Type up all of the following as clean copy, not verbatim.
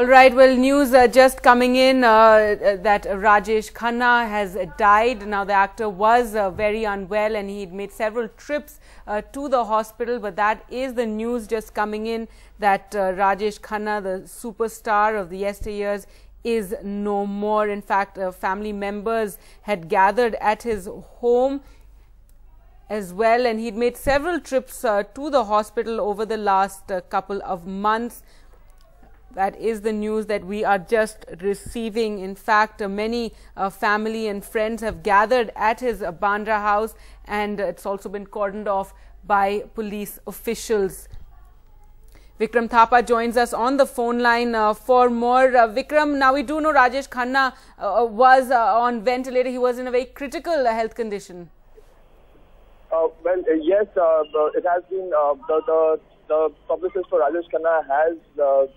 All right, well, news just coming in that Rajesh Khanna has died. Now, the actor was very unwell and he'd made several trips to the hospital. But that is the news just coming in that Rajesh Khanna, the superstar of the yesteryears, is no more. In fact, family members had gathered at his home as well, and he'd made several trips to the hospital over the last couple of months. That is the news that we are just receiving. In fact, many family and friends have gathered at his Bandra house, and it's also been cordoned off by police officials. Vikram Thapa joins us on the phone line for more. Vikram, now we do know Rajesh Khanna was on ventilator. He was in a very critical health condition. Yes, it has been the publicist for Rajesh Khanna has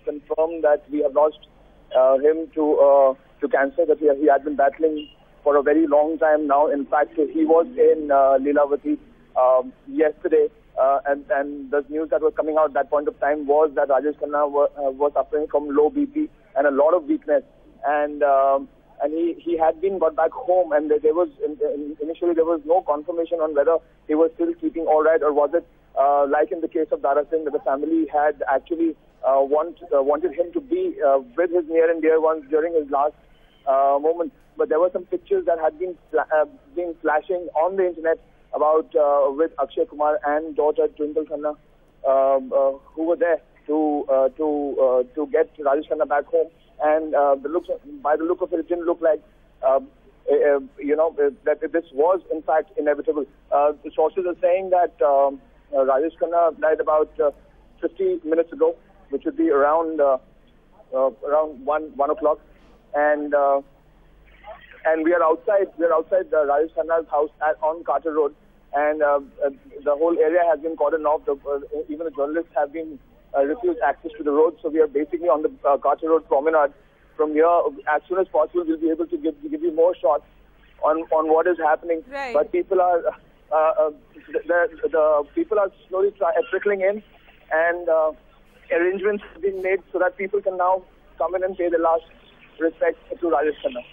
confirmed that we have lost him to cancer that he had been battling for a very long time now. In fact, he was in Lilavati yesterday, and the news that was coming out at that point of time was that Rajesh Khanna was suffering from low BP and a lot of weakness, and he had been got back home, and there was initially there was no confirmation on whether he was still keeping all right, or was it like in the case of Dara Singh, that the family had actually wanted him to be with his near and dear ones during his last moment. But there were some pictures that had been flashing on the internet about with Akshay Kumar and daughter Twinkle Khanna, who were there to get Rajesh Khanna back home. And by the look of it didn't look like that this was in fact inevitable. The sources are saying that Rajesh Khanna died about 50 minutes ago, which would be around 1 o'clock, and we are outside Rajesh Khanna's house on Carter Road, and the whole area has been cordoned off. Even the journalists have been refused access to the road, so we are basically on the Carter Road promenade. From here, as soon as possible, we'll be able to give you more shots on what is happening. Right. But people are the people are slowly trickling in, and arrangements have been made so that people can now come in and pay their last respect to Rajesh Khanna.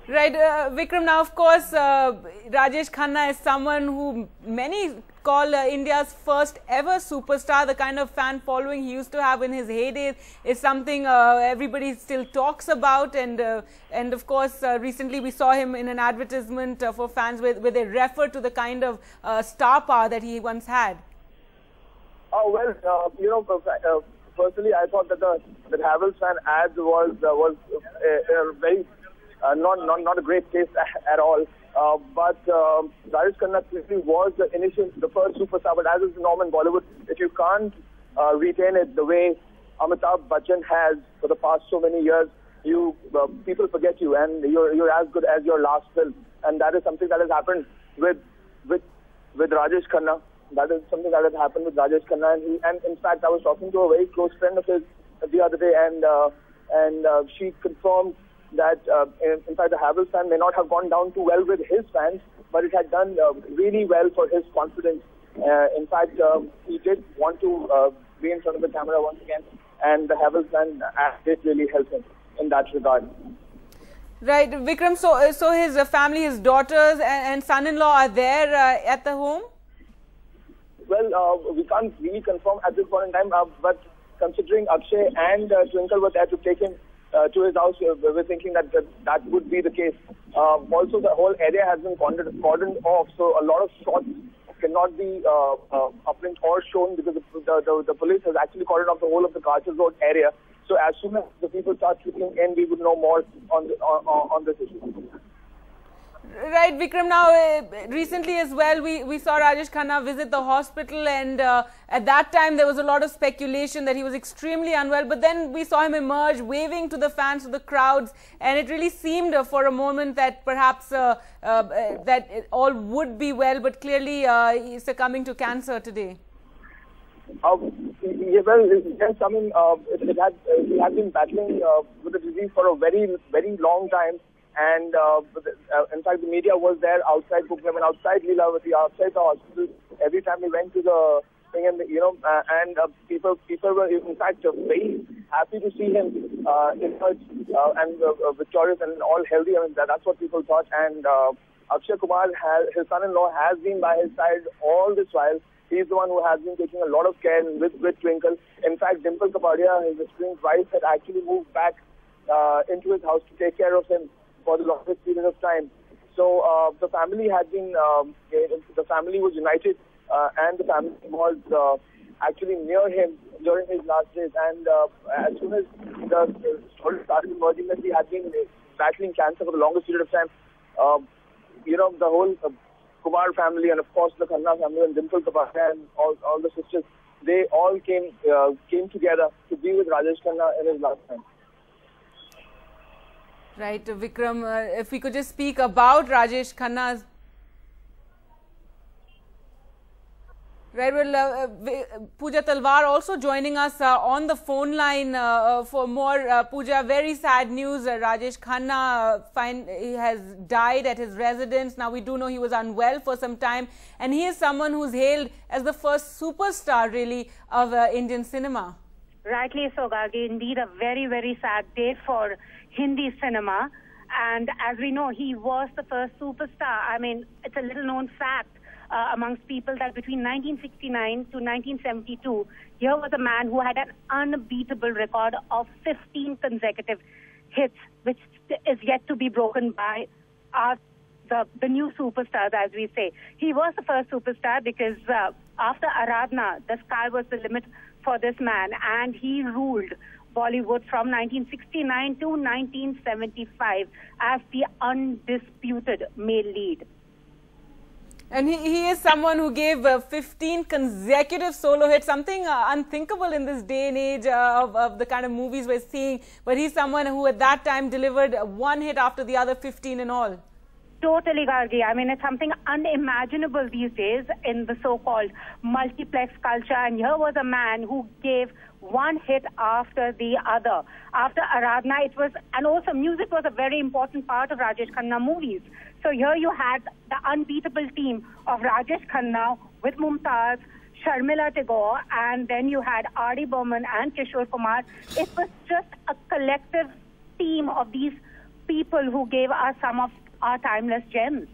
Right, Vikram, now of course Rajesh Khanna is someone who many call India's first ever superstar. The kind of fan following he used to have in his heyday is something everybody still talks about, and of course recently we saw him in an advertisement for fans where they refer to the kind of star power that he once had. Oh well, personally I thought that the Havels fan ad was very not a great taste at all. But Rajesh Khanna clearly was the first superstar. But as is the norm in Bollywood, if you can't retain it the way Amitabh Bachchan has for the past so many years, people forget you, and you're as good as your last film. And that is something that has happened with Rajesh Khanna. That is something that has happened with Rajesh Khanna. And in fact, I was talking to a very close friend of his the other day, and she confirmed that in fact the Havels fan may not have gone down too well with his fans, but it had done really well for his confidence. In fact, he did want to be in front of the camera once again, and the Havels fan did really help him in that regard. Right, Vikram, so his family, his daughters and son-in-law are there at the home? Well, we can't really confirm at this point in time, but considering Akshay and Twinkle were there to take him to his house, we're thinking that would be the case. Also, the whole area has been cordoned off, so a lot of shots cannot be uplinked or shown because the police has actually cordoned off the whole of the Carter Road area. So as soon as the people start trickling in, we would know more on this issue. Right, Vikram, now recently as well we saw Rajesh Khanna visit the hospital, and at that time there was a lot of speculation that he was extremely unwell, but then we saw him emerge waving to the fans, to the crowds, and it really seemed for a moment that perhaps that it all would be well, but clearly he's succumbing to cancer today. Yeah, well, yes, I mean, he had been battling with the disease for a very, very long time. And in fact, the media was there outside Bukhavan, outside Lilavati, outside the hospital. Every time we went to the And people were in fact very happy to see him emerge and victorious and all healthy. I mean, that's what people thought. And Akshay Kumar, his son-in-law, has been by his side all this while. He's the one who has been taking a lot of care with Twinkle. In fact, Dimple Kapadia, his estranged wife, had actually moved back into his house to take care of him for the longest period of time. So the family had been, the family was united, and the family was actually near him during his last days. And as soon as the story started emerging that he had been battling cancer for the longest period of time, the whole Kumar family and of course the Khanna family and Dimple Kapadia and all the sisters, they all came together to be with Rajesh Khanna in his last time. Right, Vikram, if we could just speak about Rajesh Khanna's. Right, well, Pooja Talwar also joining us on the phone line for more. Pooja, very sad news. Rajesh Khanna he has died at his residence. Now, we do know he was unwell for some time, and he is someone who's hailed as the first superstar, really, of Indian cinema. Rightly so, Gargi. Indeed, a very, very sad day for Hindi cinema. And as we know, he was the first superstar. I mean, it's a little known fact amongst people that between 1969 to 1972, here was a man who had an unbeatable record of 15 consecutive hits, which is yet to be broken by the new superstars, as we say. He was the first superstar because after Aradhana, the sky was the limit for this man, and he ruled Bollywood from 1969 to 1975 as the undisputed male lead. And he is someone who gave 15 consecutive solo hits, something unthinkable in this day and age of the kind of movies we're seeing. But he's someone who at that time delivered one hit after the other, 15 in all. Totally, Gargi. I mean, it's something unimaginable these days in the so-called multiplex culture. And here was a man who gave one hit after the other. After Aradhana, it was, and also music was a very important part of Rajesh Khanna movies. So here you had the unbeatable team of Rajesh Khanna with Mumtaz, Sharmila Tagore, and then you had R.D. Burman and Kishore Kumar. It was just a collective team of these people who gave us some of our timeless gems.